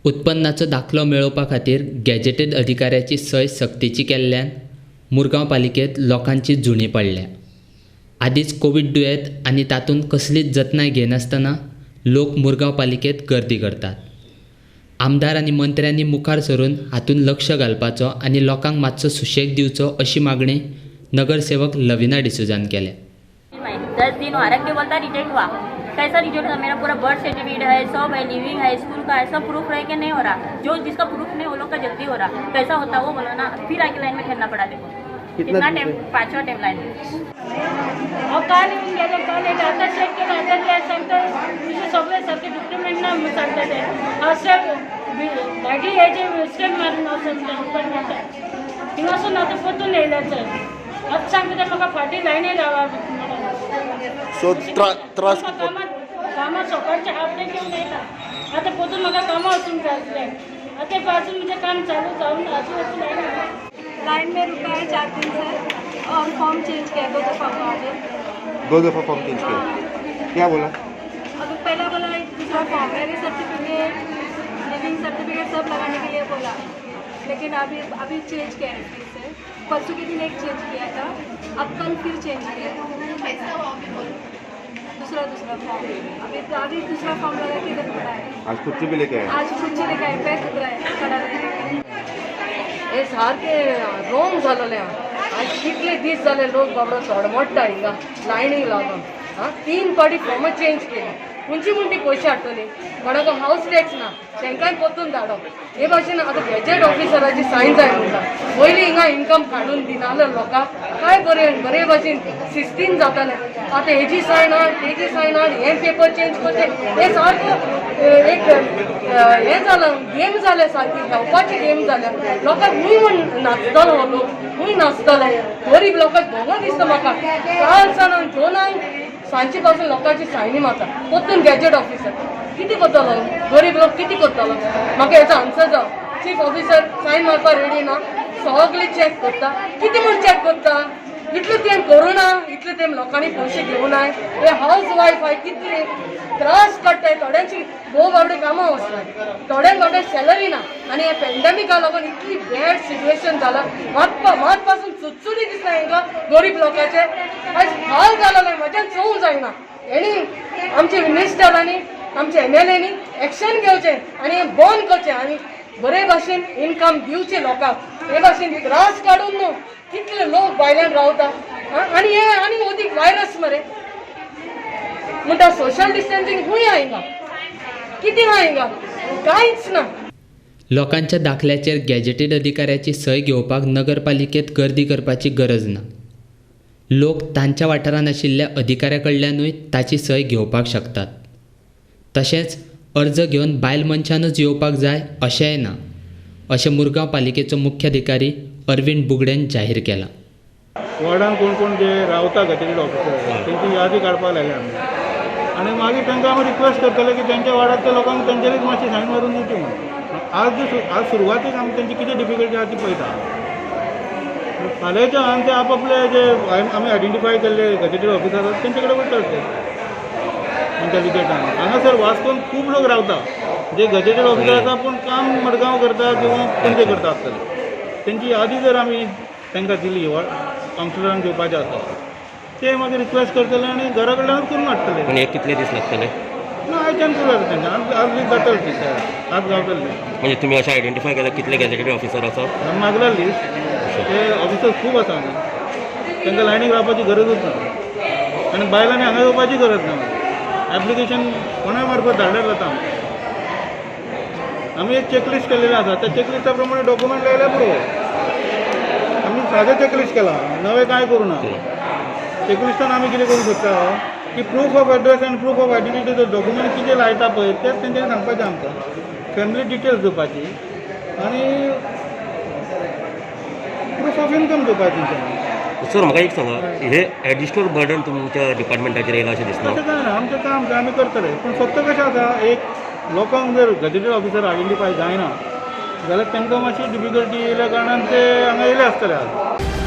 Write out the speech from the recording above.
उत्पन्नाचो दाखलो मेळोवपा खातीर गॅजेटेड अधिकाऱ्याची सय सक्तीची केल्ल्यान मुरगांव पालिकेंत लोकांची जुणी पडल्या। आदींच कोवीड दुयेंत आनी तातूंत कसलीच जतनाय घेनासतना लोक मुरगांव पालिकेंत गर्दी करतात। आमदार आनी मंत्र्यांनी मुखार सरून हातूंत लक्ष घालपाचो आनी लोकांक मातसो सुशेग दिवचो अशी मागणी नगरसेवक लविना डिसूजान केल्या। 10 दिन हुआ के बोलता रिजेक्ट हुआ। कैसा रिजेक्ट हुआ? मेरा पूरा बर्थ सर्टिफिकेट है, सब है, लिविंग है, स्कूल का है, सब प्रूफ रह के नहीं हो रहा। जो जिसका प्रूफ नहीं वो लोग का जल्दी हो रहा। कैसा होता वो बोलो ना। फिर आके लाइन में ठहरना पड़ा। देखो कितना टाइम, 5वां टाइम लाइन में। और काल येऊन गेले, काल एक आता चेक केलं, आता काय सांगतं सगळे सारखे डॉक्युमेंट ना सांगतात ते असं गाडी यायचे स्कॅन मारून असं हिंगासून आता पोतून येयलाच आज सांगते म्हाका फाटी लायनी रावा सो त्रास कामां सकाळचे हाफ डे घेऊन येता आता पोतून म्हाका कामां वचूंक जाय आसलें आता पासून म्हणजे काम चालू जाऊन अजून लाइन में रुका है 4 दिन से और फॉर्म चेंज किया 2 दफ़ा फॉर्म 2 दफ़ा फॉर्म चेंज किया। क्या बोला? अभी पहला बोला एक दूसरा form marriage certificate living certificate सब लगाने के लिए बोला, लेकिन अभी चेंज किया है फिर से। परसों के दिन एक चेंज किया था, अब कल फिर चेंज किया दूसरा फॉर्म। अभी दूसरा फॉर्म लगा के इधर पड़ा है। आज कुर्सी भी लेके आए? आज खुर्ची लेके आए, पैर दुख रहा है खड़ा रहने। हे सारखे रोंग जालेले आज कितले दीस जाले लोक बाबडो सोडमोडटा हिंगा लायनीक लागून 3 फावटी फॉर्म चेंज केली खंयची म्हणटी पयशे हाडटली कोणाक हावस टॅक्स ना तांकांय पोतून धाडप हे भाशेन आतां गॅजेट ऑफिसराची सायन जाय म्हणटा पयलीं हिंगा इन्कम काडून दिनाले लोकांक काय बरे भाशेन सिस्टीन जातालें आतां हेजी सायन हाड तेजी सायन हाड हे पेपर चेंज करचे हे सारको एक हें जालां गेम जाल्या सारकी खेळपाची गेम जाल्या लोकांक खूंय म्हण नाचतलो हो लोक खूंय नाचतले गरीब लोकांक भोगो दिसता म्हाका काल सावन दोनांक सांजचे पासून लोकांची सायनी मारता पोतून गॅजेट ऑफिसर कितें करतलो गरीब लोक कितें करतलो म्हाका हेचो आन्सर जाव चीफ ऑफिसर सायन मारपाक रेडी ना सगळे चॅक करता कितें म्हूण चॅक करता इतलो टायम कोरोना इतलो टायम लोकांनी पयशे घेवनाय हे हावस वायफ आय कितले त्रास काडटाय थोड्यांची भोव बाबडे कामां वचनाय थोड्यांक बाबडे सॅलरी ना आनी हे पॅन्डेमिका लागून इतली बॅड सिच्युएशन जाला मात पासून चुचुरी दिसता हांकां गरीब लोकांचे आयज हाल जालोले म्हाज्यान चोवंक जायना हेणी आमचे मिनिस्टरांनी आमचे MLAंनी एक्शन घेवचें आनी हें बंद करचें आनी बरे भाशेन इन्कम दिवचे लोकांक हे भाशेन त्रास काडून न्हू कितले लोक भायल्यान रावता आनी हे आनी ओदीक वायरस मरे म्हणटा सोशल डिस्टन्सिंग खूंय आहा हिंगा कितें आहा हिंगा कांयच ना। लोकांच्या दाखल्याचेर गॅजेटेड अधिकाऱ्याची सय घेवपाक नगरपालिकेंत गर्दी करपाची गरज ना। लोक तांच्या वाठारांत आशिल्ल्या अधिकाऱ्या कडल्यानूय ताची सय घेवपाक शकतात। तशेंच अर्ज घेवन बायल मनशानूच येवपाक जाय अशेंय ना अशें मुरगांव पालिकेचो मुख्याधिकारी अरविंद बुगडेन जाहीर केलां। वॉर्डान कोण जे रावता गॅजेटेड ऑफिसर तेंची यादी काडपाक लायल्या आमी आनी मागीर तांकां आमी रिक्वेस्ट करतले की तेंच्या वार्डांतल्या लोकांक तेंचेरूच मातशी सायन मारून दिवची म्हणून आज सुरवातेक आमी तेंची कितें डिफिकल्टी आसा ती पळयता फाल्यांच्यान ते आपले जे आमी आयडेंटिफाय केल्ले गॅजेटेड ऑफिसर आसात तेंचे कडेन वयतात ते इंटेलिजंटान हांगासर वास्कोन खूब लोक रावता जे गॅजेटेड ऑफिसर आसा पूण काम मडगांव करता किंवा पणजे करता आसतले तेंची यादी जर आमी तांकां दिली कावन्सिलरांक घेवपाचें आसा ते मागीर रिक्वेस्ट करतले आनी घरा कडल्यानूच करून हाडटले। आनी कितले दीस लागतले? ना आयच्यान करूं तेंच्या आज दीस जातले ती आज गावतले म्हणजे तुमी अशें आयडेंटिफाय केला कितले गॅजेटेड ऑफिसर आसा? मागला लिस्ट ते ऑफिसर खूब आसा हांगा तांकां लायनीक रावपाची गरजूच ना आनी बायलांनी हांगा येवपाची गरज ना एप्लिकेशन कोणाय मार्फत धाडल्यार जाता आमी एक चॅकलिस्ट केल्लेलें आसा त्या चॅकलिस्टा प्रमाणे डॉक्युमेंट लायल्यार पुरो आमी सादें चॅकलिस्ट केलां नवें कांय करूं ना चॅकलिस्टान आमी कितें करूं शकता की प्रूफ ऑफ एड्रेस आनी प्रूफ ऑफ आयडेंटिटी डॉक्युमेंट कितें लायता पळय तेच तेंच्यांनी सांगपाचें आमकां फॅमिली डिटेल्स दिवपाची आनी प्रूफ ऑफ इन्कम दिवपाची तेंच्यांनी। सर म्हाका एक सांगा हे एडिशनल बर्डन तुमच्या डिपार्टमेंटाचेर येयला अशें दिसता? तशें कांय ना आमचें काम आमी करतले पूण फक्त कशें आसा एक लोकांक जर गॅजेटेड ऑफिसर आयडेंटिफाय जायना जाल्यार तांकां मातशी डिफिकल्टी येयल्या कारणान ते हांगा येयले आसतले आज।